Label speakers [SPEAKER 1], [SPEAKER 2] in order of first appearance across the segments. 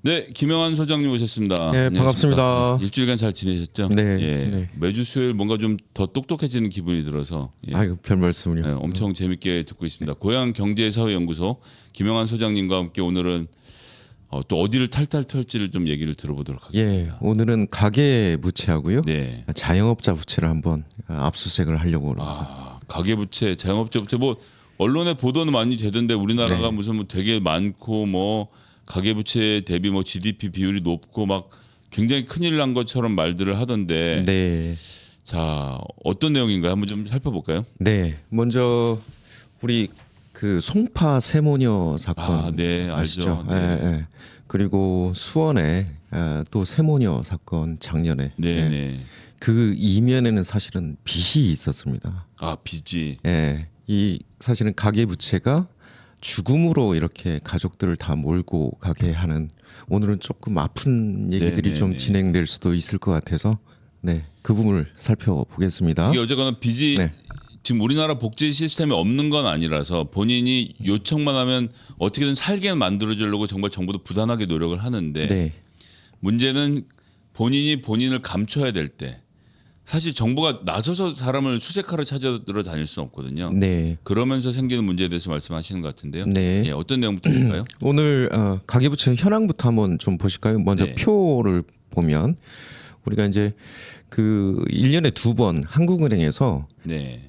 [SPEAKER 1] 네, 김영환 소장님 오셨습니다.
[SPEAKER 2] 네, 반갑습니다.
[SPEAKER 1] 일주일간 잘 지내셨죠?
[SPEAKER 2] 네,
[SPEAKER 1] 예.
[SPEAKER 2] 네.
[SPEAKER 1] 매주 수요일 뭔가 좀 더 똑똑해지는 기분이 들어서 예.
[SPEAKER 2] 아이고 별 말씀을요.
[SPEAKER 1] 예, 엄청 재밌게 듣고 있습니다. 고향경제사회연구소 김영환 소장님과 함께 오늘은 또 어디를 탈탈 털지를 좀 얘기를 들어보도록
[SPEAKER 2] 예,
[SPEAKER 1] 하겠습니다.
[SPEAKER 2] 오늘은 가계 부채하고요.
[SPEAKER 1] 네.
[SPEAKER 2] 자영업자 부채를 한번 압수수색을 하려고 합니다.
[SPEAKER 1] 아, 가계부채, 자영업자 부채 뭐 언론에 보도는 많이 되던데 우리나라가
[SPEAKER 2] 네.
[SPEAKER 1] 무슨 뭐 되게 많고 뭐 가계부채 대비 뭐 GDP 비율이 높고 막 굉장히 큰일 난 것처럼 말들을 하던데
[SPEAKER 2] 네,
[SPEAKER 1] 자 어떤 내용인가요? 한번 좀 살펴볼까요?
[SPEAKER 2] 네. 먼저 우리 그 송파 세모녀 사건
[SPEAKER 1] 아, 네,
[SPEAKER 2] 아시죠?
[SPEAKER 1] 알죠. 네.
[SPEAKER 2] 예, 예. 그리고 수원에 또 세모녀 사건 작년에
[SPEAKER 1] 네,
[SPEAKER 2] 예.
[SPEAKER 1] 네.
[SPEAKER 2] 그 이면에는 사실은 빚이 있었습니다.
[SPEAKER 1] 아 빚이
[SPEAKER 2] 예, 이 사실은 가계 부채가 죽음으로 이렇게 가족들을 다 몰고 가게 하는 오늘은 조금 아픈 얘기들이
[SPEAKER 1] 네,
[SPEAKER 2] 좀
[SPEAKER 1] 네.
[SPEAKER 2] 진행될 수도 있을 것 같아서 네, 그 부분을 살펴보겠습니다.
[SPEAKER 1] 이게 어쨌거나 빚이
[SPEAKER 2] 네.
[SPEAKER 1] 지금 우리나라 복지 시스템이 없는 건 아니라서 본인이 요청만 하면 어떻게든 살게 만들어주려고 정말 정부도 부단하게 노력을 하는데
[SPEAKER 2] 네,
[SPEAKER 1] 문제는 본인이 본인을 감춰야 될 때 사실 정부가 나서서 사람을 수색하러 찾아들어 다닐 수는 없거든요.
[SPEAKER 2] 네,
[SPEAKER 1] 그러면서 생기는 문제에 대해서 말씀하시는 것 같은데요.
[SPEAKER 2] 네.
[SPEAKER 1] 예, 어떤 내용부터 볼까요?
[SPEAKER 2] 오늘 가계부채 현황부터 한번 좀 보실까요? 먼저
[SPEAKER 1] 네.
[SPEAKER 2] 표를 보면 우리가 이제 그 1년에 2번 한국은행에서
[SPEAKER 1] 네.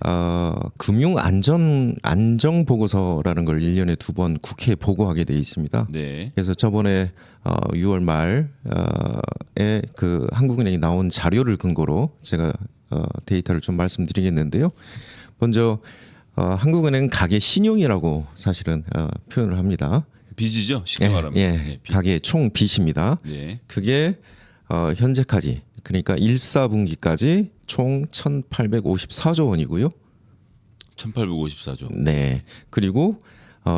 [SPEAKER 2] 금융 안정 보고서라는 걸 1년에 2번 국회에 보고하게 돼 있습니다.
[SPEAKER 1] 네.
[SPEAKER 2] 그래서 저번에 6월 말에 그 한국은행이 나온 자료를 근거로 제가 데이터를 좀 말씀드리겠는데요. 먼저 한국은행 가계 신용이라고 사실은 표현을 합니다.
[SPEAKER 1] 빚이죠. 쉽게 말하면.
[SPEAKER 2] 예,
[SPEAKER 1] 네, 빚.
[SPEAKER 2] 가계 총 빚입니다.
[SPEAKER 1] 네.
[SPEAKER 2] 그게 현재까지 그러니까 1사분기까지 총 1,854조 원이고요.
[SPEAKER 1] 1854조.
[SPEAKER 2] 네. 그리고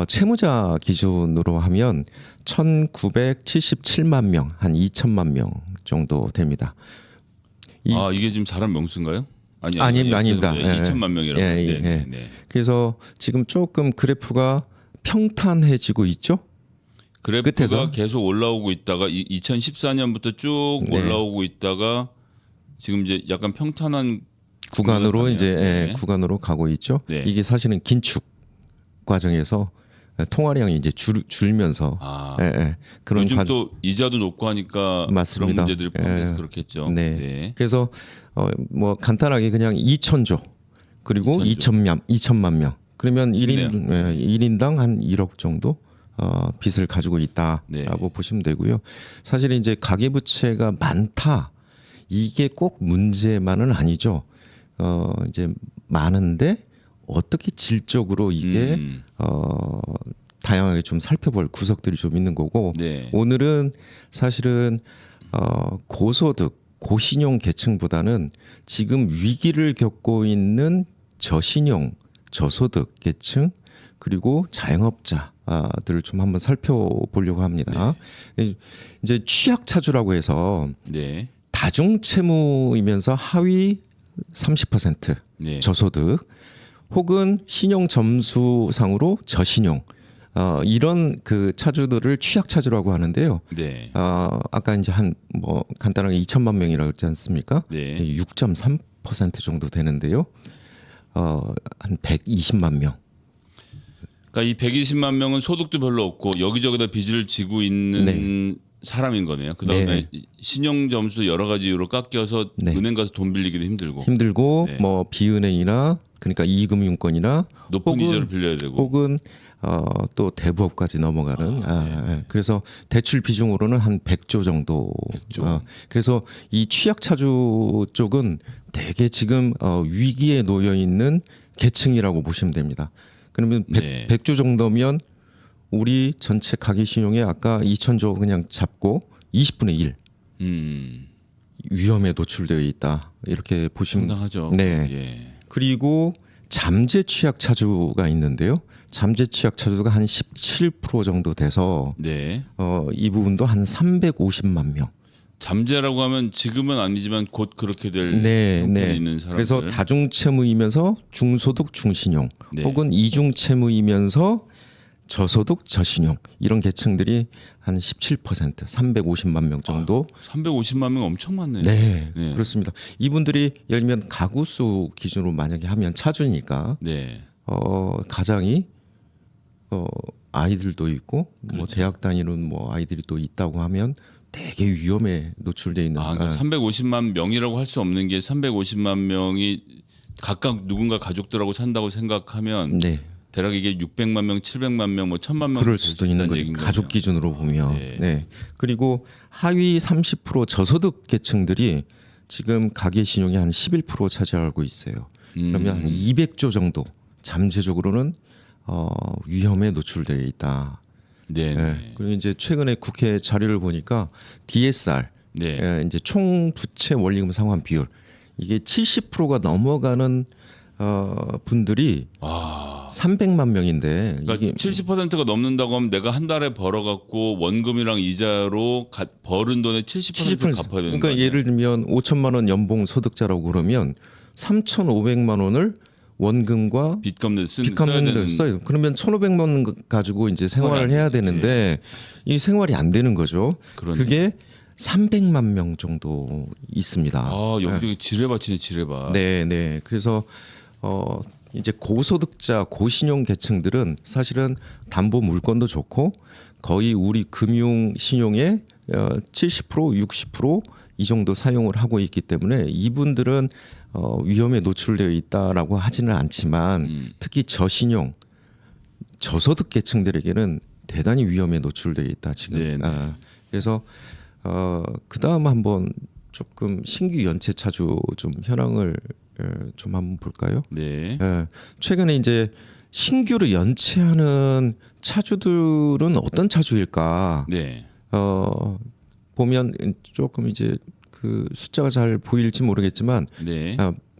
[SPEAKER 2] 채무자 기준으로 하면 1,977만 명, 한 2천만 명 정도 됩니다.
[SPEAKER 1] 이게 지금 사람 명수인가요?
[SPEAKER 2] 아닙니다. 예,
[SPEAKER 1] 2천만 명이라고.
[SPEAKER 2] 예,
[SPEAKER 1] 네,
[SPEAKER 2] 예.
[SPEAKER 1] 네, 네.
[SPEAKER 2] 그래서 지금 조금 그래프가 평탄해지고 있죠.
[SPEAKER 1] 그래프가
[SPEAKER 2] 끝에서?
[SPEAKER 1] 계속 올라오고 있다가 2014년부터 쭉
[SPEAKER 2] 네.
[SPEAKER 1] 올라오고 있다가 지금 이제 약간 평탄한
[SPEAKER 2] 구간으로
[SPEAKER 1] 가네요.
[SPEAKER 2] 이제
[SPEAKER 1] 네.
[SPEAKER 2] 구간으로 가고 있죠.
[SPEAKER 1] 네.
[SPEAKER 2] 이게 사실은 긴축 과정에서 통화량이 이제 줄면서 그런
[SPEAKER 1] 요즘 또 이자도 높고 하니까
[SPEAKER 2] 맞습니다.
[SPEAKER 1] 그런 문제들이 포함돼서
[SPEAKER 2] 예.
[SPEAKER 1] 그렇겠죠.
[SPEAKER 2] 네.
[SPEAKER 1] 네.
[SPEAKER 2] 그래서 뭐 간단하게 그냥 2천조 그리고
[SPEAKER 1] 2천조.
[SPEAKER 2] 2천만 명 그러면
[SPEAKER 1] 좋네요.
[SPEAKER 2] 1인당 한 1억 정도 빚을 가지고 있다라고
[SPEAKER 1] 네.
[SPEAKER 2] 보시면 되고요. 사실 이제 가계부채가 많다 이게 꼭 문제만은 아니죠. 이제 많은데 어떻게 질적으로 이게 다양하게 좀 살펴볼 구석들이 좀 있는 거고
[SPEAKER 1] 네.
[SPEAKER 2] 오늘은 사실은 고소득 고신용 계층보다는 지금 위기를 겪고 있는 저신용 저소득 계층 그리고 자영업자들을 좀 한번 살펴보려고 합니다. 이제 취약차주라고 해서
[SPEAKER 1] 네.
[SPEAKER 2] 다중채무이면서 하위 30%
[SPEAKER 1] 네.
[SPEAKER 2] 저소득 혹은 신용 점수상으로 저신용 이런 그 차주들을 취약차주라고 하는데요.
[SPEAKER 1] 네.
[SPEAKER 2] 아까 이제 한 뭐 간단하게 2천만 명이라고 했지 않습니까?
[SPEAKER 1] 네.
[SPEAKER 2] 6.3% 정도 되는데요. 한 120만 명.
[SPEAKER 1] 그러니까 이 120만 명은 소득도 별로 없고 여기저기다 빚을 지고 있는 사람인 거네요. 그다음에 신용 점수도 여러 가지 이유로 깎여서
[SPEAKER 2] 네.
[SPEAKER 1] 은행 가서 돈 빌리기도 힘들고
[SPEAKER 2] 힘들고
[SPEAKER 1] 네.
[SPEAKER 2] 뭐 비은행이나 그러니까 이금융권이나
[SPEAKER 1] 높은 이자를 빌려야 되고
[SPEAKER 2] 혹은 또 대부업까지 넘어가는 그래서 대출 비중으로는 한 100조 정도.
[SPEAKER 1] 100조.
[SPEAKER 2] 그래서 이 취약차주 쪽은 되게 지금 위기에 놓여 있는 계층이라고 보시면 됩니다. 그러면 100조 정도면 우리 전체 가계신용에 아까 2천조 그냥 잡고 20분의 1 위험에 노출되어 있다 이렇게 보시면
[SPEAKER 1] 상당하죠.
[SPEAKER 2] 네.
[SPEAKER 1] 예.
[SPEAKER 2] 그리고 잠재 취약 차주가 있는데요. 잠재 취약 차주가 한 17% 정도 돼서
[SPEAKER 1] 네.
[SPEAKER 2] 이 부분도 한 350만 명.
[SPEAKER 1] 잠재라고 하면 지금은 아니지만 곧 그렇게 될 형편이 있는 사람들.
[SPEAKER 2] 그래서 다중채무이면서 중소득 중신용
[SPEAKER 1] 네.
[SPEAKER 2] 혹은 이중채무이면서 저소득, 저신용 이런 계층들이 한 17%, 350만 명 정도.
[SPEAKER 1] 350만 명 엄청 많네요.
[SPEAKER 2] 네,
[SPEAKER 1] 네.
[SPEAKER 2] 그렇습니다. 이분들이 예를 들면 가구 수 기준으로 만약에 하면 차주니까
[SPEAKER 1] 네.
[SPEAKER 2] 가장이 아이들도 있고 뭐
[SPEAKER 1] 그렇죠.
[SPEAKER 2] 대학 다니는 뭐 아이들이 또 있다고 하면 되게 위험에 노출돼 있는.
[SPEAKER 1] 그러니까 350만 명이라고 할 수 없는 게 350만 명이 각각 누군가 가족들하고 산다고 생각하면
[SPEAKER 2] 네.
[SPEAKER 1] 대략 이게 600만 명, 700만 명, 뭐 1000만 명
[SPEAKER 2] 그럴 수도 있는 거죠. 가족 기준으로 보면.
[SPEAKER 1] 네.
[SPEAKER 2] 네. 그리고 하위 30% 저소득 계층들이 지금 가계 신용이 한 11% 차지하고 있어요. 그러면 한 200조 정도 잠재적으로는 위험에 노출되어 있다.
[SPEAKER 1] 네.
[SPEAKER 2] 네. 그리고 이제 최근에 국회 자료를 보니까 DSR,
[SPEAKER 1] 네.
[SPEAKER 2] 이제 총 부채 원리금 상환 비율 이게 70%가 넘어가는 분들이 300만 명인데
[SPEAKER 1] 그러니까
[SPEAKER 2] 이게
[SPEAKER 1] 70%가 넘는다고 하면 내가 한 달에 벌어갖고 원금이랑 이자로 벌은 돈의 70%를 갚아야 되는
[SPEAKER 2] 그러니까
[SPEAKER 1] 거예요.
[SPEAKER 2] 예를 들면 5천만 원 연봉 소득자라고 그러면 3,500만 원을 원금과
[SPEAKER 1] 빚 갚는 써야
[SPEAKER 2] 빚갚는 데
[SPEAKER 1] 되는.
[SPEAKER 2] 써요. 그러면 1,500만 원 가지고 이제 생활을 해야 되는데 이 생활이 안 되는 거죠.
[SPEAKER 1] 그러네.
[SPEAKER 2] 그게 300만 명 정도 있습니다.
[SPEAKER 1] 여기 지뢰밭이네, 지뢰밭.
[SPEAKER 2] 네. 그래서 이제 고소득자, 고신용 계층들은 사실은 담보 물건도 좋고 거의 우리 금융 신용의 70%, 60%이 정도 사용을 하고 있기 때문에 이분들은 위험에 노출되어 있다라고 하지는 않지만 특히 저신용, 저소득 계층들에게는 대단히 위험에 노출되어 있다 지금.
[SPEAKER 1] 네네.
[SPEAKER 2] 그래서 그다음 한번 조금 신규 연체 차주 좀 현황을 좀 한번 볼까요?
[SPEAKER 1] 네.
[SPEAKER 2] 최근에 이제 신규로 연체하는 차주들은 어떤 차주일까?
[SPEAKER 1] 네.
[SPEAKER 2] 보면 조금 이제 그 숫자가 잘 보일지 모르겠지만
[SPEAKER 1] 네.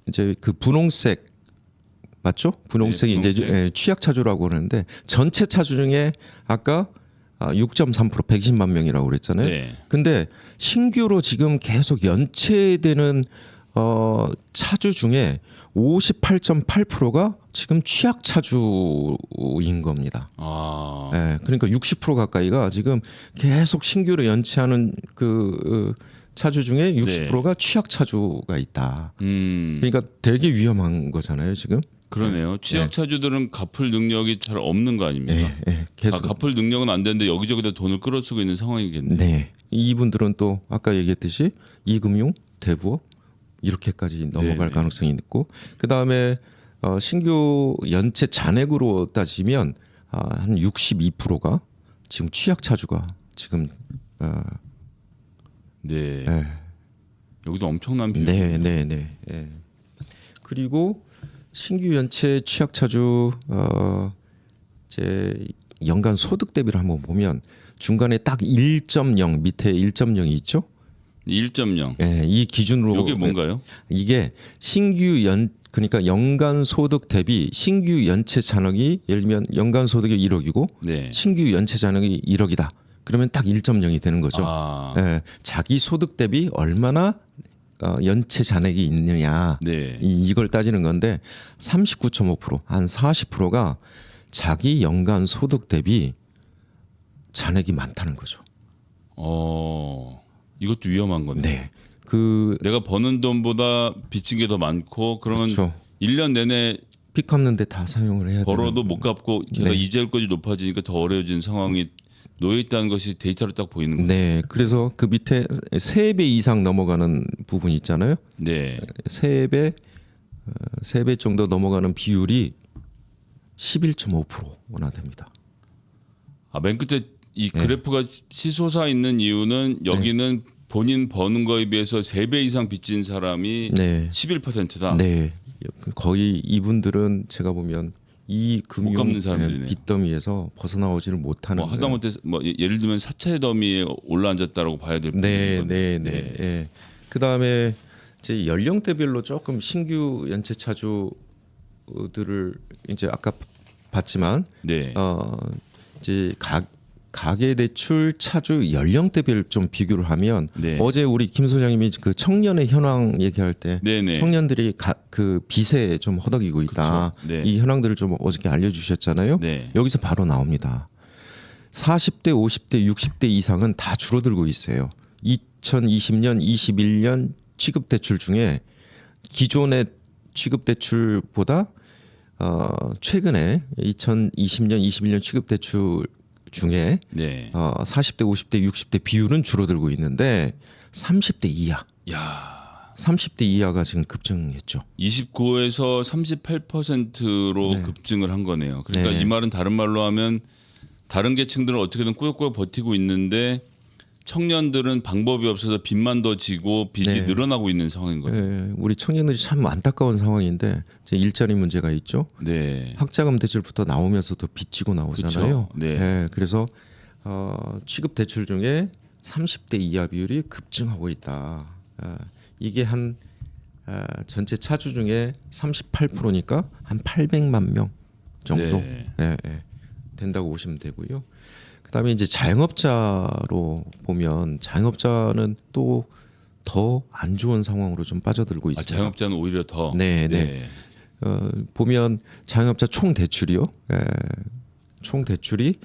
[SPEAKER 2] 이제 그 분홍색 맞죠? 분홍색이
[SPEAKER 1] 네,
[SPEAKER 2] 이제 취약 차주라고 그러는데 전체 차주 중에 아까 6.3% 120만 명이라고 그랬잖아요.
[SPEAKER 1] 네.
[SPEAKER 2] 근데 신규로 지금 계속 연체되는 차주 중에 58.8%가 지금 취약 차주인 겁니다. 네, 그러니까 60% 가까이가 지금 계속 신규로 연체하는 그 차주 중에 60%가 취약 차주가 있다. 그러니까 되게 위험한 거잖아요, 지금.
[SPEAKER 1] 그러네요. 취약 차주들은 갚을 능력이 잘 없는 거 아닙니까?
[SPEAKER 2] 계속.
[SPEAKER 1] 갚을 능력은 안 되는데 여기저기다 돈을 끌어쓰고 있는 상황이겠네요.
[SPEAKER 2] 네. 이분들은 또 아까 얘기했듯이 이금융, 대부업 이렇게까지 넘어갈 가능성이 있고 그다음에 신규 연체 잔액으로 따지면 한 62%가 지금 취약 차주가 지금
[SPEAKER 1] 네. 여기도 엄청난 비율.
[SPEAKER 2] 네. 그리고 신규 연체 취약 차주 이제 연간 소득 대비를 한번 보면 중간에 딱 1.0 밑에 1.0이 있죠?
[SPEAKER 1] 1.0.
[SPEAKER 2] 이 기준으로
[SPEAKER 1] 이게 뭔가요?
[SPEAKER 2] 이게 그러니까 연간 소득 대비 신규 연체 잔액이 예를 들면 연간 소득이 1억이고
[SPEAKER 1] 네. 신규
[SPEAKER 2] 신규 연체 잔액이 1억이다. 그러면 딱 1.0이 되는 거죠. 자기 소득 대비 얼마나 연체 잔액이 있느냐
[SPEAKER 1] 네.
[SPEAKER 2] 이걸 따지는 건데 39.5%, 한 40%가 자기 연간 소득 대비 잔액이 많다는 거죠.
[SPEAKER 1] 이것도 위험한 건데.
[SPEAKER 2] 네.
[SPEAKER 1] 내가 버는 돈보다 빚진 게 더 많고 그러면
[SPEAKER 2] 그렇죠.
[SPEAKER 1] 1년 내내
[SPEAKER 2] 빚 갚는데 다 사용을 해야
[SPEAKER 1] 벌어도
[SPEAKER 2] 되는.
[SPEAKER 1] 못 갚고 게다가 이자율까지 높아지니까 더 어려워진 상황이 놓여 있다는 것이 데이터로 딱 보이는 거예요.
[SPEAKER 2] 네, 그래서 그 밑에 3배 이상 넘어가는 부분 있잖아요.
[SPEAKER 1] 네.
[SPEAKER 2] 3배 정도 넘어가는 비율이 11.5%나 됩니다.
[SPEAKER 1] 맨 끝에 이 그래프가 치솟아 있는 이유는 여기는 본인 버는 거에 비해서 3배 이상 빚진 사람이 11%다.
[SPEAKER 2] 네, 거의 이분들은 제가 보면 이 금융
[SPEAKER 1] 갚는 사람들이네요.
[SPEAKER 2] 빚더미에서 벗어나오지를 못하는.
[SPEAKER 1] 하다못해 예를 들면 사채 더미에 올라앉았다라고 봐야 될
[SPEAKER 2] 네. 그다음에 이제 연령대별로 조금 신규 연체 차주들을 이제 아까 봤지만
[SPEAKER 1] 네.
[SPEAKER 2] 이제 가계대출 차주 연령대별 좀 비교를 하면
[SPEAKER 1] 네.
[SPEAKER 2] 어제 우리 김 소장님이 그 청년의 현황 얘기할 때
[SPEAKER 1] 네네.
[SPEAKER 2] 청년들이 그 빚에 좀 허덕이고 있다.
[SPEAKER 1] 그쵸. 네.
[SPEAKER 2] 이 현황들을 좀 어저께 알려주셨잖아요.
[SPEAKER 1] 네.
[SPEAKER 2] 여기서 바로 나옵니다. 40대, 50대, 60대 이상은 다 줄어들고 있어요. 2020년, 21년 취급대출 중에 기존의 취급대출보다 최근에 2020년, 21년 취급대출 중에
[SPEAKER 1] 네.
[SPEAKER 2] 40대, 50대, 60대 비율은 줄어들고 있는데 30대 이하,
[SPEAKER 1] 야,
[SPEAKER 2] 30대 이하가 지금 급증했죠.
[SPEAKER 1] 29에서 38%로
[SPEAKER 2] 네.
[SPEAKER 1] 급증을 한 거네요. 그러니까
[SPEAKER 2] 네.
[SPEAKER 1] 이 말은 다른 말로 하면 다른 계층들은 어떻게든 꾸역꾸역 버티고 있는데 청년들은 방법이 없어서 빚만 더 지고 빚이
[SPEAKER 2] 네.
[SPEAKER 1] 늘어나고 있는 상황인 거예요.
[SPEAKER 2] 예, 우리 청년들이 참 안타까운 상황인데 이제 일자리 문제가 있죠.
[SPEAKER 1] 네.
[SPEAKER 2] 학자금 대출부터 나오면서도 빚지고 나오잖아요.
[SPEAKER 1] 그쵸. 네.
[SPEAKER 2] 예, 그래서 취급 대출 중에 30대 이하 비율이 급증하고 있다. 이게 한 전체 차주 중에 38%니까 한 800만 명 정도
[SPEAKER 1] 네.
[SPEAKER 2] 된다고 보시면 되고요. 그다음에 이제 자영업자로 보면 자영업자는 또 더 안 좋은 상황으로 좀 빠져들고 있습니다.
[SPEAKER 1] 자영업자는 오히려 더.
[SPEAKER 2] 네, 네. 보면 자영업자 총 대출이요. 총 대출이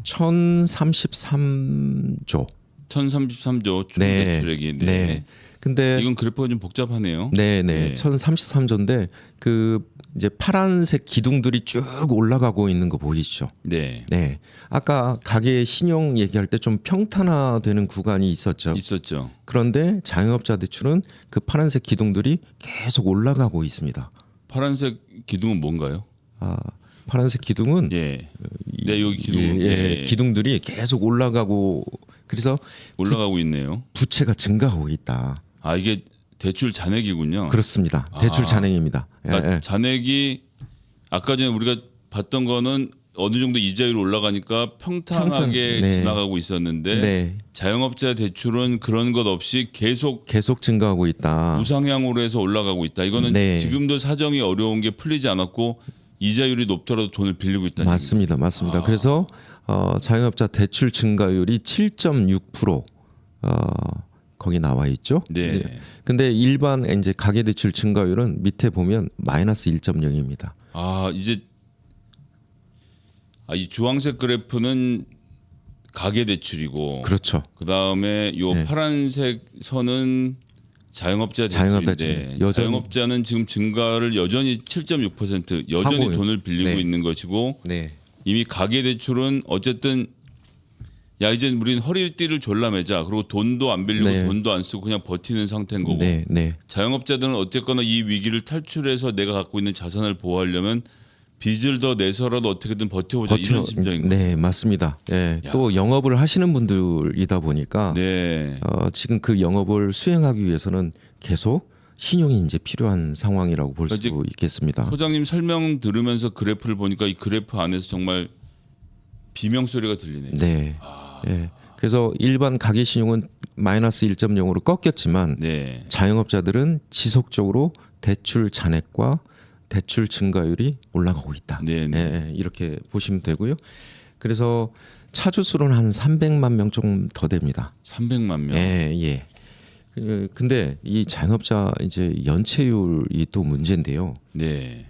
[SPEAKER 2] 1,033조.
[SPEAKER 1] 1,033조 총
[SPEAKER 2] 네.
[SPEAKER 1] 대출액이. 네.
[SPEAKER 2] 네. 근데
[SPEAKER 1] 이건 그래프가 좀 복잡하네요.
[SPEAKER 2] 네.
[SPEAKER 1] 네.
[SPEAKER 2] 1,033조인데 그 이제 파란색 기둥들이 쭉 올라가고 있는 거 보이시죠?
[SPEAKER 1] 네.
[SPEAKER 2] 네. 아까 가계 신용 얘기할 때 좀 평탄화되는 구간이 있었죠.
[SPEAKER 1] 있었죠.
[SPEAKER 2] 그런데 자영업자 대출은 그 파란색 기둥들이 계속 올라가고 있습니다.
[SPEAKER 1] 파란색 기둥은 뭔가요?
[SPEAKER 2] 파란색 기둥은
[SPEAKER 1] 예. 네, 여기 기둥.
[SPEAKER 2] 기둥들이 계속 올라가고 그래서
[SPEAKER 1] 올라가고 있네요.
[SPEAKER 2] 부채가 증가하고 있다.
[SPEAKER 1] 이게 대출 잔액이군요.
[SPEAKER 2] 그렇습니다. 대출 잔액입니다.
[SPEAKER 1] 그러니까 잔액이 아까 전에 우리가 봤던 거는 어느 정도 이자율이 올라가니까 평탄하게
[SPEAKER 2] 네.
[SPEAKER 1] 지나가고 있었는데
[SPEAKER 2] 네.
[SPEAKER 1] 자영업자 대출은 그런 것 없이 계속
[SPEAKER 2] 증가하고 있다.
[SPEAKER 1] 우상향으로 해서 올라가고 있다. 이거는
[SPEAKER 2] 네.
[SPEAKER 1] 지금도 사정이 어려운 게 풀리지 않았고 이자율이 높더라도 돈을 빌리고 있다는
[SPEAKER 2] 맞습니다. 그래서 자영업자 대출 증가율이 7.6% 거기 나와 있죠.
[SPEAKER 1] 네.
[SPEAKER 2] 근데 일반 이제 가계 대출 증가율은 밑에 보면 마이너스 1.0입니다.
[SPEAKER 1] 이제 이 주황색 그래프는 가계 대출이고
[SPEAKER 2] 그렇죠.
[SPEAKER 1] 그다음에 요
[SPEAKER 2] 네.
[SPEAKER 1] 파란색 선은 자영업자
[SPEAKER 2] 자영업자
[SPEAKER 1] 대출인데
[SPEAKER 2] 대출.
[SPEAKER 1] 자영업자는 지금 증가를 여전히 7.6% 여전히
[SPEAKER 2] 하고요.
[SPEAKER 1] 돈을 빌리고
[SPEAKER 2] 네.
[SPEAKER 1] 있는 것이고
[SPEAKER 2] 네.
[SPEAKER 1] 이미 가계 대출은 어쨌든 이제 우리는 허리띠를 졸라매자 그리고 돈도 안 빌리고
[SPEAKER 2] 네.
[SPEAKER 1] 돈도 안 쓰고 그냥 버티는 상태인 거고
[SPEAKER 2] 네.
[SPEAKER 1] 자영업자들은 어쨌거나 이 위기를 탈출해서 내가 갖고 있는 자산을 보호하려면 빚을 더 내서라도 어떻게든 버텨보자 이런 심정인 거예요.
[SPEAKER 2] 네, 맞습니다. 예.
[SPEAKER 1] 야.
[SPEAKER 2] 또 영업을 하시는 분들이다 보니까
[SPEAKER 1] 네.
[SPEAKER 2] 지금 그 영업을 수행하기 위해서는 계속 신용이 이제 필요한 상황이라고 볼 수
[SPEAKER 1] 그러니까
[SPEAKER 2] 있겠습니다.
[SPEAKER 1] 소장님 설명 들으면서 그래프를 보니까 이 그래프 안에서 정말 비명 소리가 들리네요.
[SPEAKER 2] 네. 예. 그래서 일반 가계 신용은 마이너스 1.0으로 꺾였지만
[SPEAKER 1] 네.
[SPEAKER 2] 자영업자들은 지속적으로 대출 잔액과 대출 증가율이 올라가고 있다.
[SPEAKER 1] 네.
[SPEAKER 2] 예, 이렇게 보시면 되고요. 그래서 차주 수는 한 300만 명 좀 더 됩니다.
[SPEAKER 1] 300만 명.
[SPEAKER 2] 예. 근데 이 자영업자 이제 연체율이 또 문제인데요.
[SPEAKER 1] 네.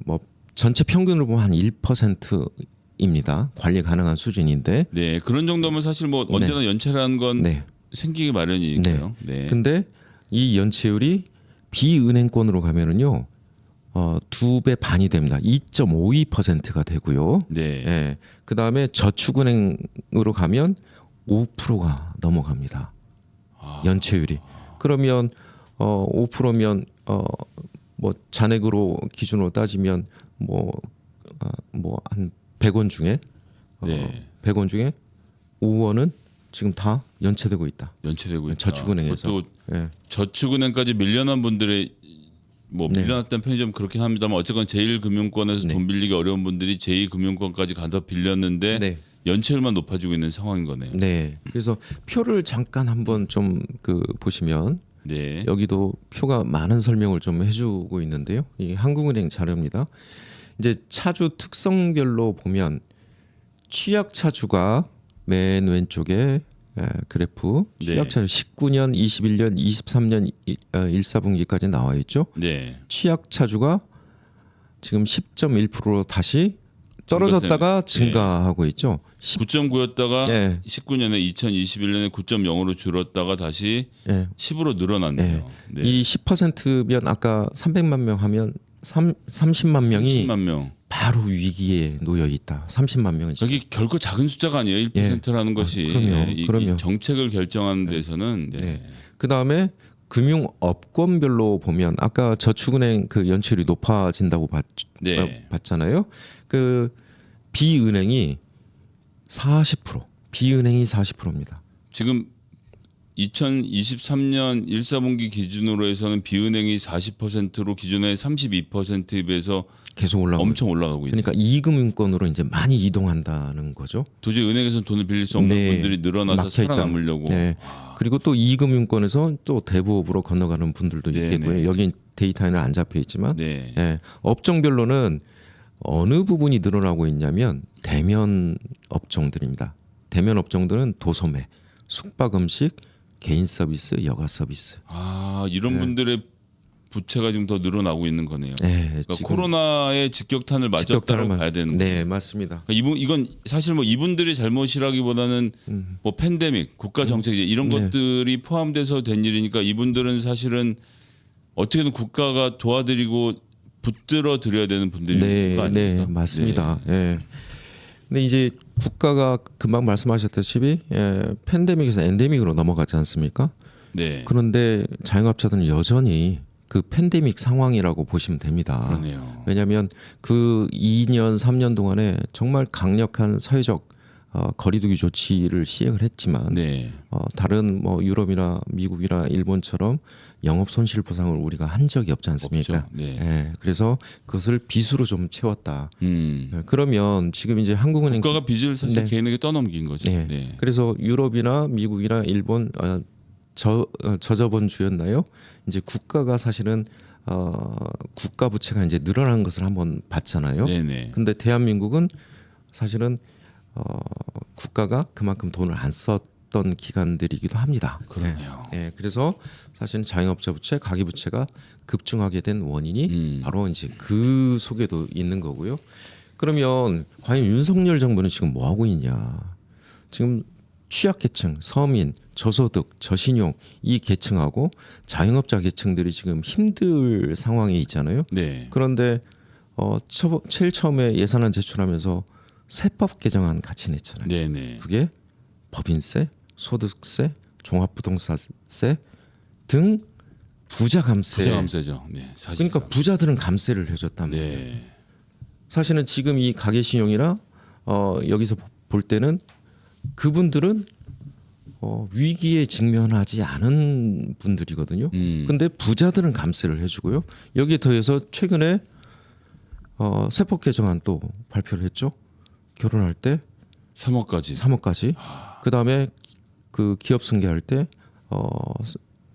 [SPEAKER 2] 뭐 전체 평균으로 보면 한 1%입니다. 관리 가능한 수준인데.
[SPEAKER 1] 네. 그런 정도면 사실 뭐 언제나 연체라는 건
[SPEAKER 2] 네.
[SPEAKER 1] 생기기 마련이니까요. 네.
[SPEAKER 2] 근데 이 연체율이 비은행권으로 가면은요. 2배 반이 됩니다. 2.52%가 되고요.
[SPEAKER 1] 네.
[SPEAKER 2] 예. 그다음에 저축은행으로 가면 5%가 넘어갑니다. 연체율이. 그러면 5%면 뭐 잔액으로 기준으로 따지면 뭐 한 100원 중에
[SPEAKER 1] 네.
[SPEAKER 2] 100원 중에 5원은 지금 다 연체되고 있다.
[SPEAKER 1] 연체되고 있다.
[SPEAKER 2] 저축은행에서.
[SPEAKER 1] 또
[SPEAKER 2] 예.
[SPEAKER 1] 저축은행까지 밀려난 분들의 뭐
[SPEAKER 2] 네.
[SPEAKER 1] 밀려났다는 편이 좀 그렇긴 합니다만 어쨌건 제1금융권에서
[SPEAKER 2] 네.
[SPEAKER 1] 돈 빌리기 어려운 분들이 제2금융권까지 가서 빌렸는데
[SPEAKER 2] 네.
[SPEAKER 1] 연체율만 높아지고 있는 상황인 거네요.
[SPEAKER 2] 네. 그래서 표를 잠깐 한번 좀 보시면
[SPEAKER 1] 네.
[SPEAKER 2] 여기도 표가 많은 설명을 좀 해주고 있는데요. 이게 한국은행 자료입니다. 이제 차주 특성별로 보면 취약차주가 맨 왼쪽에 그래프
[SPEAKER 1] 네.
[SPEAKER 2] 취약차주 19년, 21년, 23년 1사분기까지 나와 있죠.
[SPEAKER 1] 네.
[SPEAKER 2] 취약차주가 지금 10.1%로 다시 떨어졌다가 증가하고 있죠.
[SPEAKER 1] 9.9였다가
[SPEAKER 2] 네.
[SPEAKER 1] 19년에 2021년에 9.0으로 줄었다가 다시
[SPEAKER 2] 예.
[SPEAKER 1] 10으로 늘어났네요. 네.
[SPEAKER 2] 이 10%면 아까 300만 명 하면 30만 명이
[SPEAKER 1] 30만 명.
[SPEAKER 2] 바로 위기에 놓여 있다. 30만 명은 지금.
[SPEAKER 1] 저기 결코 작은 숫자가 아니에요. 1%라는 것이
[SPEAKER 2] 그럼요.
[SPEAKER 1] 이 정책을 결정하는 데서는 네.
[SPEAKER 2] 그다음에 금융업권별로 보면 아까 저축은행 그 연체율이 높아진다고
[SPEAKER 1] 네.
[SPEAKER 2] 봤잖아요. 그 비은행이 40%, 비은행이 40%입니다.
[SPEAKER 1] 지금 2023년 1사분기 기준으로 해서는 비은행이 40%로 기존의 32%에 비해서
[SPEAKER 2] 계속 올라가고
[SPEAKER 1] 엄청 올라가고 있는.
[SPEAKER 2] 그러니까 이금융권으로 이제 많이 이동한다는 거죠.
[SPEAKER 1] 도저히 은행에서는 돈을 빌릴 수 없는 분들이 늘어나서
[SPEAKER 2] 막혀있다.
[SPEAKER 1] 살아남으려고.
[SPEAKER 2] 네. 그리고 또 이금융권에서 또 대부업으로 건너가는 분들도
[SPEAKER 1] 네네.
[SPEAKER 2] 있겠고요. 여기 데이터에는 안 잡혀 있지만
[SPEAKER 1] 네.
[SPEAKER 2] 업종별로는 어느 부분이 늘어나고 있냐면 대면 업종들입니다. 대면 업종들은 도소매, 숙박음식, 개인 서비스, 여가 서비스.
[SPEAKER 1] 아 이런 분들의 부채가 지금 더 늘어나고 있는 거네요.
[SPEAKER 2] 네,
[SPEAKER 1] 그러니까
[SPEAKER 2] 지금
[SPEAKER 1] 코로나의 직격탄을 맞았다고 봐야 되는 거예요.
[SPEAKER 2] 네, 맞습니다.
[SPEAKER 1] 그러니까 이건 사실 뭐 이분들의 잘못이라기보다는 뭐 팬데믹, 국가 정책 이런
[SPEAKER 2] 네.
[SPEAKER 1] 것들이 포함돼서 된 일이니까 이분들은 사실은 어떻게든 국가가 도와드리고 붙들어 드려야 되는 분들이
[SPEAKER 2] 네,
[SPEAKER 1] 거 아닙니까?
[SPEAKER 2] 맞습니다.
[SPEAKER 1] 네.
[SPEAKER 2] 예. 근데 이제 국가가 금방 말씀하셨다시피 팬데믹에서 엔데믹으로 넘어가지 않습니까?
[SPEAKER 1] 네.
[SPEAKER 2] 그런데 자영업자들은 여전히 그 팬데믹 상황이라고 보시면 됩니다.
[SPEAKER 1] 그러네요.
[SPEAKER 2] 왜냐하면 그 2년, 3년 동안에 정말 강력한 사회적 거리두기 조치를 시행을 했지만
[SPEAKER 1] 네.
[SPEAKER 2] 다른 뭐 유럽이나 미국이나 일본처럼 영업 손실 보상을 우리가 한 적이 없지 않습니까?
[SPEAKER 1] 없죠. 네.
[SPEAKER 2] 예, 그래서 그것을 빚으로 좀 채웠다.
[SPEAKER 1] 예,
[SPEAKER 2] 그러면 지금 이제 한국은행
[SPEAKER 1] 국가가 빚을 사실
[SPEAKER 2] 네.
[SPEAKER 1] 개인에게 떠넘긴 거죠.
[SPEAKER 2] 네.
[SPEAKER 1] 네.
[SPEAKER 2] 그래서 유럽이나 미국이나 일본 저저번 주였나요? 이제 국가가 사실은 국가 부채가 이제 늘어나는 것을 한번 봤잖아요.
[SPEAKER 1] 네네.
[SPEAKER 2] 근데 대한민국은 사실은 국가가 그만큼 돈을 안 썼던 기간들이기도 합니다.
[SPEAKER 1] 그러네요.
[SPEAKER 2] 네, 그래서 사실은 자영업자 부채, 가계 부채가 급증하게 된 원인이 바로 이제 그 속에도 있는 거고요. 그러면 과연 윤석열 정부는 지금 뭐 하고 있냐? 지금 취약계층, 서민, 저소득, 저신용 이 계층하고 자영업자 계층들이 지금 힘들 상황에 있잖아요.
[SPEAKER 1] 네.
[SPEAKER 2] 그런데 제일 처음에 예산안 제출하면서 세법 개정안 같이 냈잖아요.
[SPEAKER 1] 네네.
[SPEAKER 2] 그게 법인세, 소득세, 종합부동산세 등 부자 감세.
[SPEAKER 1] 부자 감세죠. 네. 사실상.
[SPEAKER 2] 그러니까 부자들은 감세를 해줬단 말이에요.
[SPEAKER 1] 네.
[SPEAKER 2] 사실은 지금 이 가계신용이나 여기서 볼 때는 그분들은 위기에 직면하지 않은 분들이거든요. 근데 부자들은 감세를 해주고요. 여기에 더해서 최근에 세법 개정안 또 발표를 했죠. 결혼할 때
[SPEAKER 1] 3억까지.
[SPEAKER 2] 3억까지. 그 다음에 그 기업 승계할 때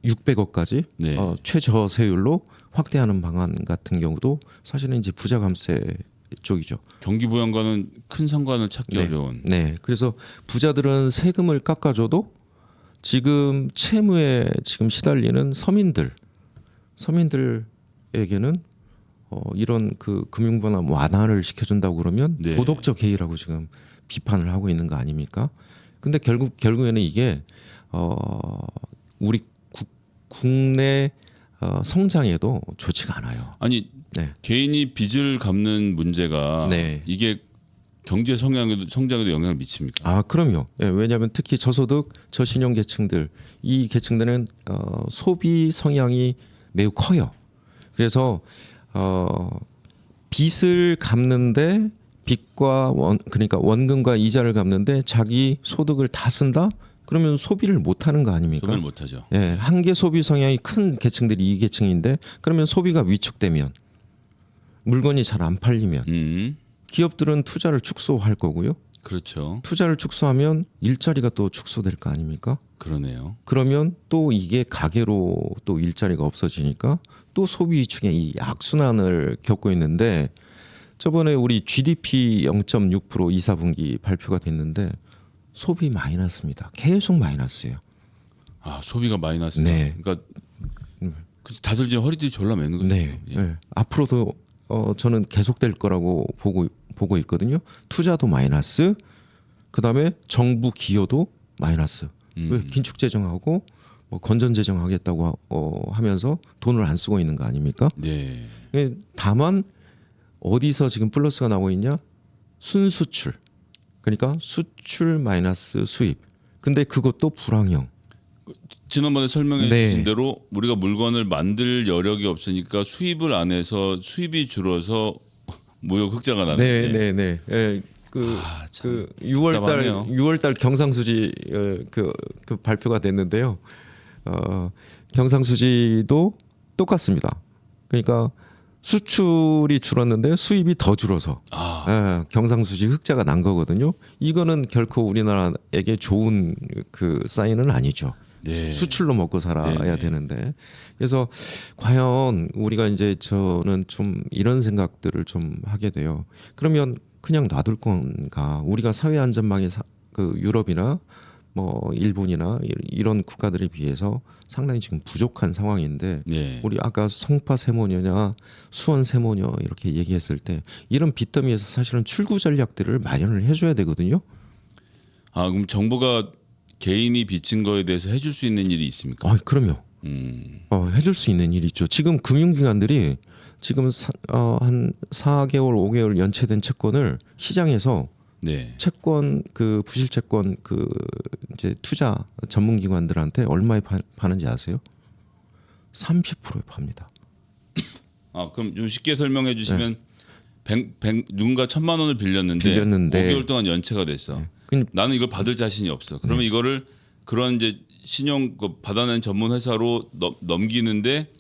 [SPEAKER 2] 600억까지
[SPEAKER 1] 네.
[SPEAKER 2] 최저세율로 확대하는 방안 같은 경우도 사실은 이제 부자 감세 쪽이죠.
[SPEAKER 1] 경기 부양과는 큰 상관을 찾기 어려운.
[SPEAKER 2] 네. 그래서 부자들은 세금을 깎아줘도 지금 채무에 지금 시달리는 서민들에게는 이런 그 금융부담 완화를 시켜준다고 그러면
[SPEAKER 1] 네.
[SPEAKER 2] 도덕적 해이라고 지금 비판을 하고 있는 거 아닙니까? 근데 결국에는 이게 우리 국내 성장에도 좋지가 않아요.
[SPEAKER 1] 아니
[SPEAKER 2] 네.
[SPEAKER 1] 개인이 빚을 갚는 문제가
[SPEAKER 2] 네.
[SPEAKER 1] 이게 경제 성장에도 영향을 미칩니까?
[SPEAKER 2] 아, 그럼요. 예, 왜냐하면 특히 저소득, 저신용 계층들 이 계층들은 소비 성향이 매우 커요. 그래서 빚을 갚는데 빚과 그러니까 원금과 이자를 갚는데 자기 소득을 다 쓴다? 그러면 소비를 못 하는 거 아닙니까?
[SPEAKER 1] 소비를 못 하죠.
[SPEAKER 2] 예, 한계 소비 성향이 큰 계층들이 이 계층인데 그러면 소비가 위축되면 물건이 잘 안 팔리면 기업들은 투자를 축소할 거고요.
[SPEAKER 1] 그렇죠.
[SPEAKER 2] 투자를 축소하면 일자리가 또 축소될 거 아닙니까?
[SPEAKER 1] 그러네요.
[SPEAKER 2] 그러면 또 이게 가계로 또 일자리가 없어지니까 또 소비 위축의 이 악순환을 겪고 있는데 저번에 우리 GDP 0.6% 2, 4분기 발표가 됐는데 소비 마이너스입니다. 계속 마이너스예요.
[SPEAKER 1] 아, 소비가 마이너스다.
[SPEAKER 2] 네.
[SPEAKER 1] 그러니까 다들 지금 허리띠 졸라 매는 거죠.
[SPEAKER 2] 네.
[SPEAKER 1] 예.
[SPEAKER 2] 네. 앞으로도 저는 계속될 거라고 보고 있거든요. 투자도 마이너스, 그다음에 정부 기여도 마이너스. 왜 긴축 재정하고 뭐 건전 재정하겠다고 하면서 돈을 안 쓰고 있는 거 아닙니까?
[SPEAKER 1] 네.
[SPEAKER 2] 다만 어디서 지금 플러스가 나오고 있냐? 순수출. 그러니까 수출 마이너스 수입. 근데 그것도 불황형.
[SPEAKER 1] 지난번에 설명해
[SPEAKER 2] 네.
[SPEAKER 1] 주신 대로 우리가 물건을 만들 여력이 없으니까 수입을 안 해서 수입이 줄어서 무역 흑자가 나는데.
[SPEAKER 2] 네네네. 예, 그 6월달
[SPEAKER 1] 답답하네요.
[SPEAKER 2] 6월달 경상수지 그 발표가 됐는데요. 경상수지도 똑같습니다. 그러니까 수출이 줄었는데 수입이 더 줄어서 경상수지 흑자가 난 거거든요. 이거는 결코 우리나라에게 좋은 그 사인은 아니죠.
[SPEAKER 1] 네.
[SPEAKER 2] 수출로 먹고 살아야
[SPEAKER 1] 네네.
[SPEAKER 2] 되는데, 그래서 과연 우리가 이제 저는 좀 이런 생각들을 좀 하게 돼요. 그러면 그냥 놔둘 건가? 우리가 사회안전망이 그 유럽이나 뭐 일본이나 이런 국가들에 비해서 상당히 지금 부족한 상황인데,
[SPEAKER 1] 네.
[SPEAKER 2] 우리 아까 송파 세모녀냐 수원 세모녀 이렇게 얘기했을 때 이런 빚더미에서 사실은 출구 전략들을 마련을 해줘야 되거든요.
[SPEAKER 1] 아, 그럼 정부가 개인이 빚진 거에 대해서 해줄 수 있는 일이 있습니까?
[SPEAKER 2] 그럼요. 해줄 수 있는 일이 있죠. 지금 금융기관들이 지금 한 4개월, 5개월 연체된 채권을 시장에서
[SPEAKER 1] 네.
[SPEAKER 2] 채권 그 부실 채권 그 이제 투자 전문기관들한테 얼마에 파는지 아세요? 30%에 팝니다.
[SPEAKER 1] 아, 그럼 좀 쉽게 설명해 주시면 누군가 1,000만 원을 빌렸는데 5개월 동안 연체가 됐어. 나는 이걸 받을 자신이 없어. 그러면 이거를 그런 이제 신용 받아낸 전문 회사로 넘기는데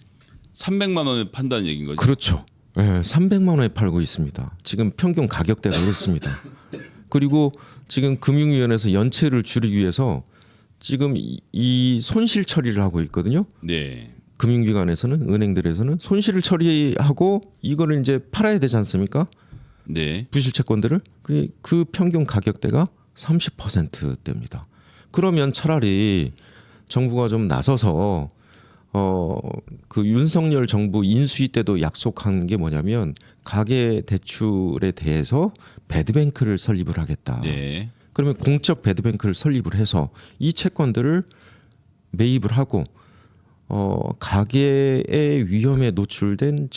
[SPEAKER 1] 300만 원에 판다는 얘기인 거죠.
[SPEAKER 2] 그렇죠. 네, 300만 원에 팔고 있습니다. 지금 평균 가격대가 그렇습니다. 그리고 지금 금융위원회에서 연체를 줄이기 위해서 지금 이 손실 처리를 하고 있거든요.
[SPEAKER 1] 네.
[SPEAKER 2] 금융기관에서는, 은행들에서는 손실을 처리하고 이거를 이제 팔아야 되지 않습니까?
[SPEAKER 1] 네.
[SPEAKER 2] 부실 채권들을 그 평균 가격대가 30%대입니다. 그러면 차라리 정부가 좀 나서서 그 윤석열 정부 인수위 때도 약속한 게 뭐냐면 가계 대출에 대해서 배드뱅크를 설립을 하겠다.
[SPEAKER 1] 네.
[SPEAKER 2] 그러면 공적 배드뱅크를 설립을 해서 이 채권들을 매입을 하고 가계의 위험에 노출된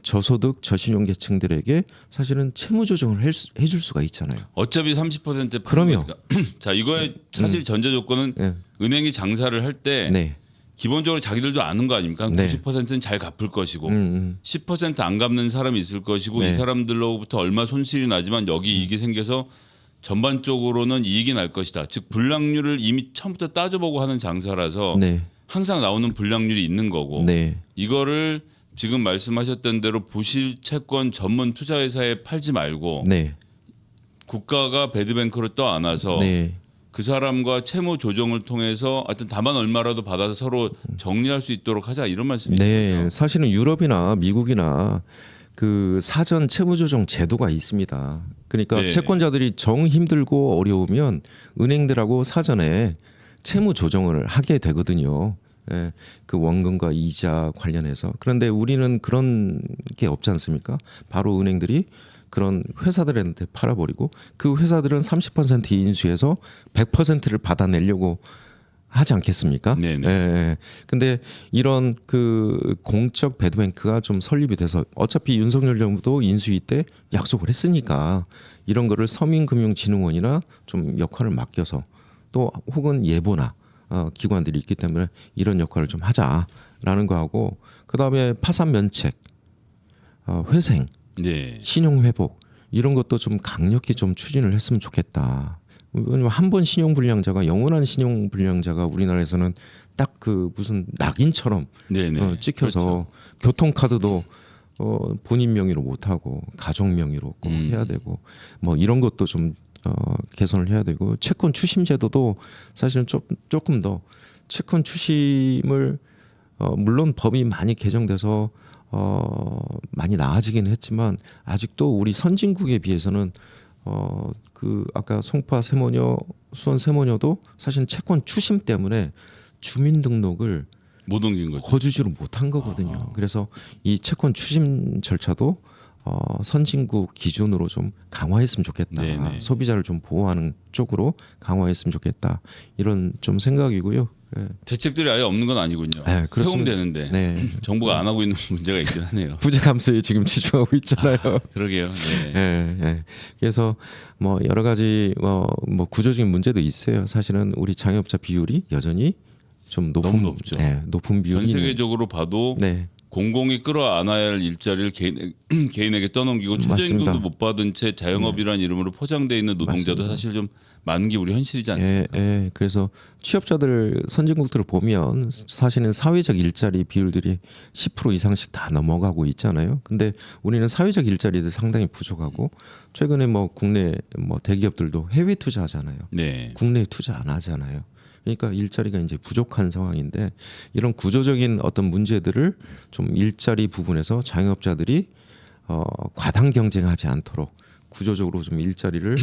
[SPEAKER 2] 저소득 저신용 계층들에게 사실은 채무 조정을 해줄 수가 있잖아요.
[SPEAKER 1] 어차피 30%
[SPEAKER 2] 그럼요.
[SPEAKER 1] 자, 이거의 사실 전제 조건은
[SPEAKER 2] 네.
[SPEAKER 1] 은행이 장사를 할 때
[SPEAKER 2] 네.
[SPEAKER 1] 기본적으로 자기들도 아는 거 아닙니까?
[SPEAKER 2] 네.
[SPEAKER 1] 90%는 잘 갚을 것이고 10%안 갚는 사람이 있을 것이고
[SPEAKER 2] 네.
[SPEAKER 1] 이 사람들로부터 얼마 손실이 나지만 여기 이익이 생겨서 전반적으로는 이익이 날 것이다. 즉 불량률을 이미 처음부터 따져보고 하는 장사라서
[SPEAKER 2] 네.
[SPEAKER 1] 항상 나오는 불량률이 있는 거고
[SPEAKER 2] 네.
[SPEAKER 1] 이거를 지금 말씀하셨던 대로 부실 채권 전문 투자회사에 팔지 말고
[SPEAKER 2] 네.
[SPEAKER 1] 국가가 배드뱅크로 떠 안아서
[SPEAKER 2] 네.
[SPEAKER 1] 그 사람과 채무 조정을 통해서 하여튼 다만 얼마라도 받아서 서로 정리할 수 있도록 하자 이런 말씀이죠.
[SPEAKER 2] 네. 사실은 유럽이나 미국이나 그 사전 채무 조정 제도가 있습니다. 그러니까
[SPEAKER 1] 네.
[SPEAKER 2] 채권자들이 정 힘들고 어려우면 은행들하고 사전에 채무 조정을 하게 되거든요. 예, 그 원금과 이자 관련해서. 그런데 우리는 그런 게 없지 않습니까? 바로 은행들이 그런 회사들한테 팔아버리고 그 회사들은 30% 인수해서 100%를 받아내려고 하지 않겠습니까?
[SPEAKER 1] 네네.
[SPEAKER 2] 예. 근데 이런 그 공적 배드뱅크가 좀 설립이 돼서 어차피 윤석열 정부도 인수위 때 약속을 했으니까 이런 거를 서민금융진흥원이나 좀 역할을 맡겨서 또 혹은 예보나 기관들이 있기 때문에 이런 역할을 좀 하자라는 거하고 그다음에 파산 면책, 회생,
[SPEAKER 1] 네.
[SPEAKER 2] 신용 회복 이런 것도 좀 강력히 좀 추진을 했으면 좋겠다. 왜냐면 한 번 신용 불량자가 영원한 신용 불량자가 우리나라에서는 딱 그 무슨 낙인처럼
[SPEAKER 1] 네네.
[SPEAKER 2] 찍혀서
[SPEAKER 1] 그렇죠.
[SPEAKER 2] 교통카드도 본인 명의로 못 하고 가족 명의로 꼭 해야 되고 뭐 이런 것도 좀 개선을 해야 되고 채권 추심 제도도 사실은 조금 더 채권 추심을 물론 법이 많이 개정돼서 많이 나아지긴 했지만 아직도 우리 선진국에 비해서는 그 아까 송파 세모녀, 수원 세모녀도 사실 채권 추심 때문에 주민등록을
[SPEAKER 1] 못 옮긴 거죠.
[SPEAKER 2] 거주지로 못한 거거든요. 그래서 이 채권 추심 절차도 선진국 기준으로 좀 강화했으면 좋겠다.
[SPEAKER 1] 네네.
[SPEAKER 2] 소비자를 좀 보호하는 쪽으로 강화했으면 좋겠다. 이런 좀 생각이고요. 네.
[SPEAKER 1] 대책들이 아예 없는 건 아니군요.
[SPEAKER 2] 네,
[SPEAKER 1] 세공되는데
[SPEAKER 2] 네.
[SPEAKER 1] 정부가 안 하고 있는 문제가 있긴 하네요.
[SPEAKER 2] 부재 감소에 지금 집중하고 있잖아요.
[SPEAKER 1] 그러게요. 네.
[SPEAKER 2] 네, 네. 그래서 뭐 여러 가지 뭐 구조적인 문제도 있어요. 사실은 우리 장애업자 비율이 여전히 좀
[SPEAKER 1] 너무 높죠.
[SPEAKER 2] 네, 높은 비율이
[SPEAKER 1] 전 세계적으로 봐도
[SPEAKER 2] 네.
[SPEAKER 1] 공공이 끌어안아야 할 일자리를 개인에게 떠넘기고 최저임금도 못 받은 채 자영업이라는 이름으로 포장돼 있는 노동자도
[SPEAKER 2] 맞습니다.
[SPEAKER 1] 사실 좀 많은 게 우리 현실이지 않습니까?
[SPEAKER 2] 예. 그래서 취업자들 선진국들을 보면 사실은 사회적 일자리 비율들이 10% 이상씩 다 넘어가고 있잖아요. 근데 우리는 사회적 일자리도 상당히 부족하고 최근에 뭐 국내 뭐 대기업들도 해외 투자하잖아요.
[SPEAKER 1] 네.
[SPEAKER 2] 국내에 투자 안 하잖아요. 그러니까 일자리가 이제 부족한 상황인데 이런 구조적인 어떤 문제들을 좀 일자리 부분에서 자영업자들이 과당 경쟁하지 않도록 구조적으로 좀 일자리를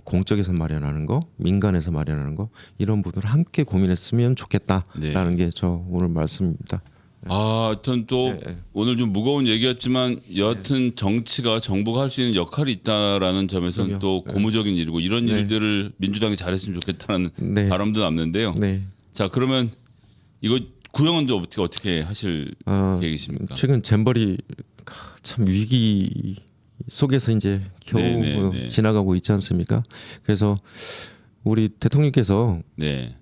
[SPEAKER 2] 공적에서 마련하는 거, 민간에서 마련하는 거 이런 부분을 함께 고민했으면 좋겠다라는 게 저 오늘 말씀입니다.
[SPEAKER 1] 하여튼 또 오늘 좀 무거운 얘기였지만 여하튼 정치가 정부가 할 수 있는 역할이 있다라는 점에서는 또 고무적인 일이고 이런 일들을 민주당이 잘했으면 좋겠다는 바람도 남는데요. 자 그러면 이거 구형은 좀 어떻게 하실 계획이십니까?
[SPEAKER 2] 최근 잼버리 참 위기 속에서 이제 겨우 지나가고 있지 않습니까? 그래서 우리 대통령께서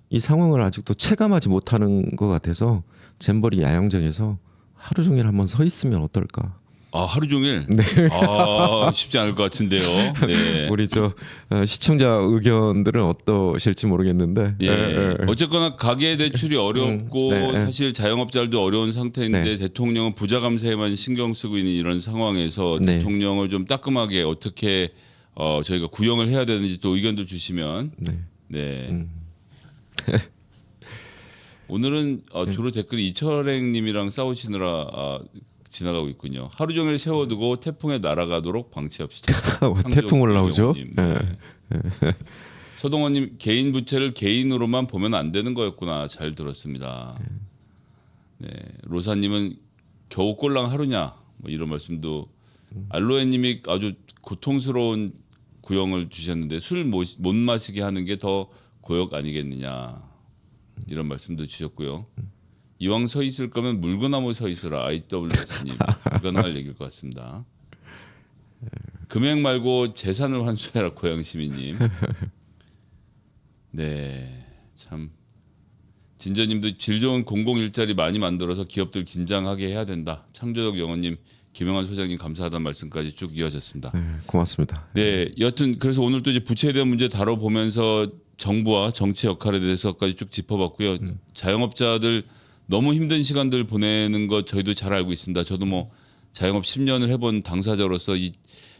[SPEAKER 2] 이 상황을 아직도 체감하지 못하는 것 같아서 잼버리 야영장에서 하루 종일 한번 서 있으면 어떨까?
[SPEAKER 1] 아 하루 종일?
[SPEAKER 2] 네.
[SPEAKER 1] 아 쉽지 않을 것 같은데요. 네.
[SPEAKER 2] 우리 시청자 의견들은 어떠실지 모르겠는데.
[SPEAKER 1] 어쨌거나 가계 대출이 어렵고 사실 자영업자들도 어려운 상태인데 대통령은 부자 감세에만 신경 쓰고 있는 이런 상황에서 대통령을 좀 따끔하게 어떻게 저희가 구형을 해야 되는지 또 의견도 주시면. 오늘은 주로 댓글이 이철행님이랑 싸우시느라 지나가고 있군요. 하루 종일 세워두고 태풍에 날아가도록 방치합시다.
[SPEAKER 2] 태풍 올라오죠.
[SPEAKER 1] 서동원님 개인 부채를 개인으로만 보면 안 되는 거였구나. 잘 들었습니다. 로사님은 겨우 꼴랑 하루냐 뭐 이런 말씀도 알로에님이 아주 고통스러운 구형을 주셨는데 술 못 마시게 하는 게 더 고역 아니겠느냐 이런 말씀도 주셨고요. 이왕 서 있을 거면 물구나무 서 있으라 IWS님 불가능할 얘기일 것 같습니다. 금액 말고 재산을 환수해라 고양시민님. 참 진저님도 질 좋은 공공 일자리 많이 만들어서 기업들 긴장하게 해야 된다. 창조적 영어님, 김영환 소장님 감사하다는 말씀까지 쭉 이어졌습니다.
[SPEAKER 2] 고맙습니다.
[SPEAKER 1] 여튼 그래서 오늘 또 이제 부채에 대한 문제 다뤄보면서 정부와 정치 역할에 대해서까지 쭉 짚어봤고요. 자영업자들 너무 힘든 시간들 보내는 것 저희도 잘 알고 있습니다. 저도 뭐 자영업 10년을 해본 당사자로서 이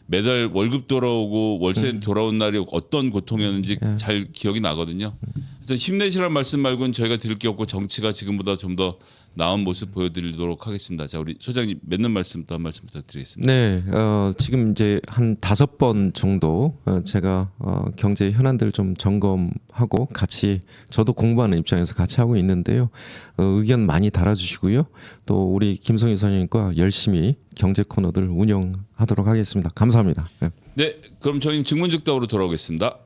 [SPEAKER 1] 매달 월급 돌아오고 월세 돌아온 날이 어떤 고통이었는지 잘 기억이 나거든요. 그래서 힘내시라는 말씀 말고는 저희가 드릴 게 없고 정치가 지금보다 좀 더 나은 모습 보여드리도록 하겠습니다. 자 우리 소장님 맺는 말씀 또 한 말씀 부탁드리겠습니다.
[SPEAKER 2] 지금 이제 한 5번 정도 제가 경제 현안들 좀 점검하고 같이 저도 공부하는 입장에서 같이 하고 있는데요. 의견 많이 달아주시고요. 또 우리 김성희 선생님과 열심히 경제 코너들 운영하도록 하겠습니다. 감사합니다.
[SPEAKER 1] 그럼 저희는 증문즉답으로 돌아오겠습니다.